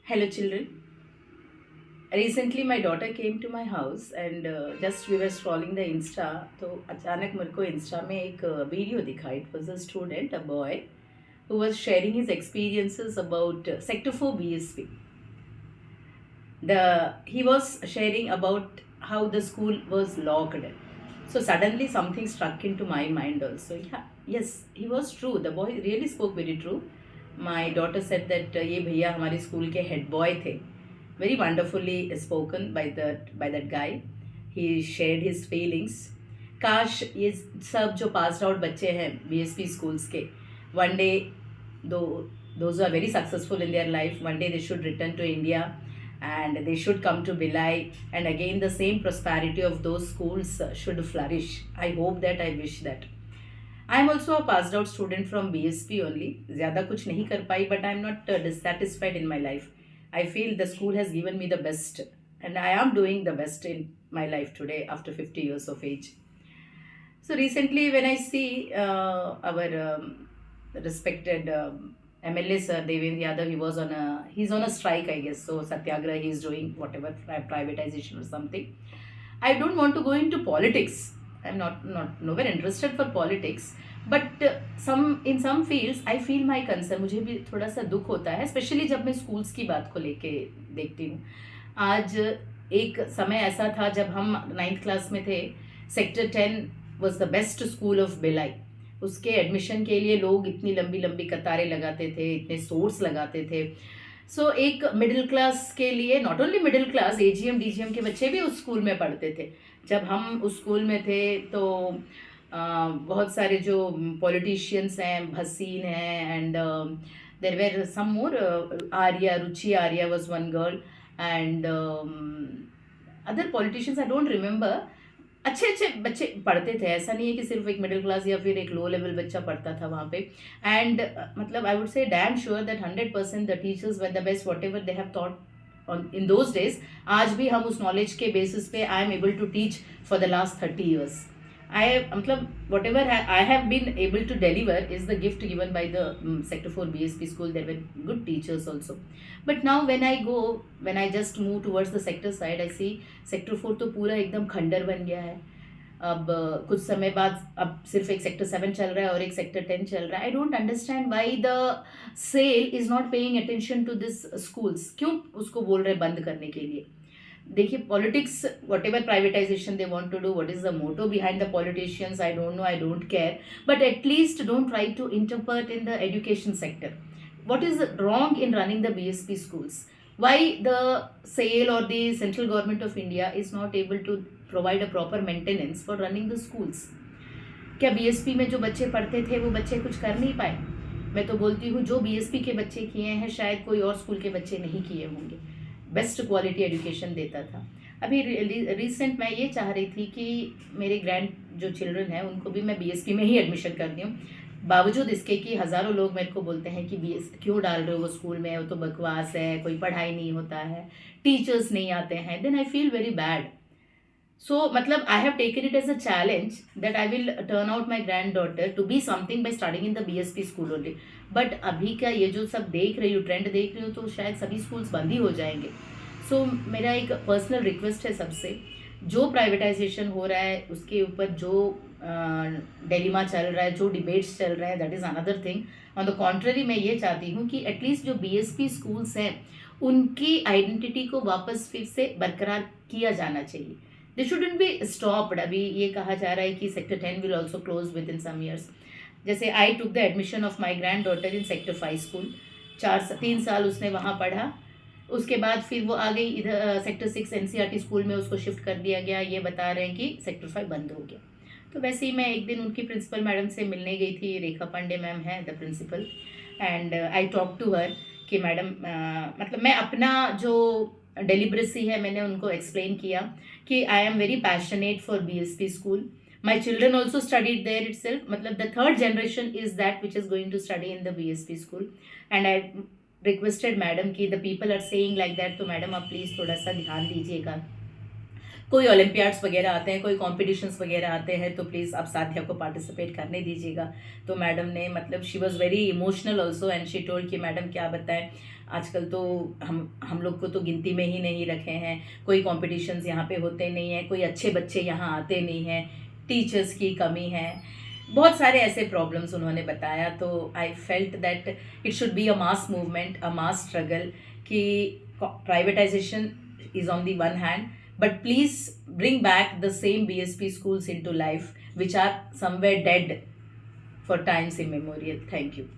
Hello, children. Recently, my daughter came to my house and just we were scrolling the Insta. तो अचानक मेरे को Insta में एक वीडियो दिखा. It was a student, a boy, who was sharing his experiences about Sector 4 BSP. He was sharing about how the school was locked. So suddenly something struck into my mind also. Yeah, yes, he was true. The boy really spoke very true. My daughter said that ये भैया हमारे school के head boy थे. Very wonderfully spoken by that guy. He shared his feelings. काश ये सब जो passed out बच्चे हैं बीएसपी स्कूल्स के one day those who are very successful in their life, one day they should return to India and they should come to Bilai, and again the same prosperity of those schools should flourish. I hope that, I wish that. I am also a passed out student from BSP only. ज़्यादा कुछ नहीं कर पाई, but I am not dissatisfied in my life. I feel the school has given me the best, and I am doing the best in my life today after 50 years of age. So recently, when I see our respected MLA sir Devendra Yadav, he's on a strike, I guess. So Satyagraha he is doing whatever privatization or something. I don't want to go into politics. I'm not nowhere interested for politics. But some fields I feel my concern. मुझे भी थोड़ा सा दुख होता है, specially जब मैं schools की बात को लेके देखती हूँ. आज एक समय ऐसा था जब हम 9th क्लास में थे. Sector 10 was the best school of Bhilai. उसके एडमिशन के लिए लोग इतनी लंबी लंबी कतारें लगाते थे, इतने सोर्स लगाते थे. सो एक मिडिल क्लास के लिए, not only middle class, AGM DGM के बच्चे भी उस स्कूल में पढ़ते थे. जब हम उस स्कूल में थे तो बहुत सारे जो पॉलिटिशियंस हैं, भसीन हैं, and there were some more, Arya, Ruchi Arya was one girl, and other politicians I don't remember. अच्छे अच्छे बच्चे पढ़ते थे. ऐसा नहीं है कि सिर्फ एक मिडिल क्लास या फिर एक लो लेवल बच्चा पढ़ता था वहाँ पे. एंड मतलब I would say damn sure that 100% the teachers were the best whatever they have thought on in those days. आज भी हम उस नॉलेज के बेसिस पे I am able to teach for the last 30 years. मतलब whatever I have been able to deliver is the gift given by the sector 4 BSP school. There were good teachers also. But now when I just move towards the sector side, I see sector 4 तो पूरा एकदम खंडर बन गया है. अब कुछ समय बाद अब सिर्फ एक सेक्टर 7 चल रहा है और एक सेक्टर 10 चल रहा है. I don't understand why the SAIL is not paying attention to this schools. क्यों उसको बोल रहे बंद करने के लिए? देखिए, politics, whatever privatisation they want to do, what is the motto behind the politicians, I don't know, I don't care. But at least don't try to interpret in the education sector. What is wrong in running the BSP schools? Why the sale or the central government of India is not able to provide a proper maintenance for running the schools? क्या BSP में जो बच्चे पढ़ते थे वो बच्चे कुछ कर नहीं पाए? मैं तो बोलती हूँ जो बीएसपी के बच्चे किए हैं शायद कोई और स्कूल के बच्चे नहीं किए होंगे. बेस्ट क्वालिटी एजुकेशन देता था. अभी रिसेंट मैं ये चाह रही थी कि मेरे ग्रैंड जो चिल्ड्रन हैं उनको भी मैं बीएसपी में ही एडमिशन कर दूँ, बावजूद इसके कि हज़ारों लोग मेरे को बोलते हैं कि बीएस क्यों डाल रहे हो वो स्कूल में, वो तो बकवास है, कोई पढ़ाई नहीं होता है, टीचर्स नहीं आते हैं. Then I feel very bad. So मतलब I have taken it as a challenge that I will turn out my granddaughter to be something by starting in the BSP school only. But अभी का ये जो सब देख रही हूँ, trend देख रही हूँ, तो शायद सभी स्कूल्स बंद ही हो जाएंगे. सो मेरा एक पर्सनल रिक्वेस्ट है सबसे, जो प्राइवेटाइजेशन हो रहा है उसके ऊपर जो डेलिमा चल रहा है, जो डिबेट्स चल रहे हैं, that is another thing. On the contrary मैं ये चाहती हूँ कि एटलीस्ट जो बीएसपी स्कूल्स हैं उनकी आइडेंटिटी को वापस फिर से बरकरार किया जाना चाहिए. They shouldn't be stopped. अभी ये कहा जा रहा है कि sector 10 will also close within some years. जैसे I took the admission of my granddaughter in sector 5 school. 3 साल उसने वहाँ पढ़ा. उसके बाद फिर वो आ गई इधर सेक्टर 6 एनसीईआरटी स्कूल में, उसको शिफ्ट कर दिया गया. ये बता रहे हैं कि सेक्टर 5 बंद हो गया. तो वैसे ही मैं एक दिन उनकी प्रिंसिपल मैडम से मिलने गई थी. रेखा पांडे मैम है the principal, and I talk to her कि मैडम, मतलब मैं अपना जो डेलिब्रेसी है मैंने उनको एक्सप्लेन किया कि I am very passionate for BSP school. My children also studied there itself. मतलब the third generation is that which is going to study in the BSP school. And I requested madam कि the people are saying like that, तो madam आप please थोड़ा सा ध्यान दीजिएगा. कोई Olympiads वगैरह आते हैं, कोई कॉम्पिटिशन्स वगैरह आते हैं, तो प्लीज़ आप साध्या को पार्टिसिपेट करने दीजिएगा। तो मैडम ने मतलब she was very emotional also and she told कि मैडम क्या बताएं, आजकल तो हम लोग को तो गिनती में ही नहीं रखे हैं, कोई कॉम्पिटिशन्स यहाँ पे होते नहीं हैं, कोई अच्छे बच्चे यहाँ आते नहीं हैं, टीचर्स की कमी है, बहुत सारे ऐसे प्रॉब्लम्स उन्होंने बताया। तो I felt that it should be a mass movement, a mass struggle, कि privatisation is on the one hand, but please bring back the same BSP schools into life which are somewhere dead for times immemorial. Thank you.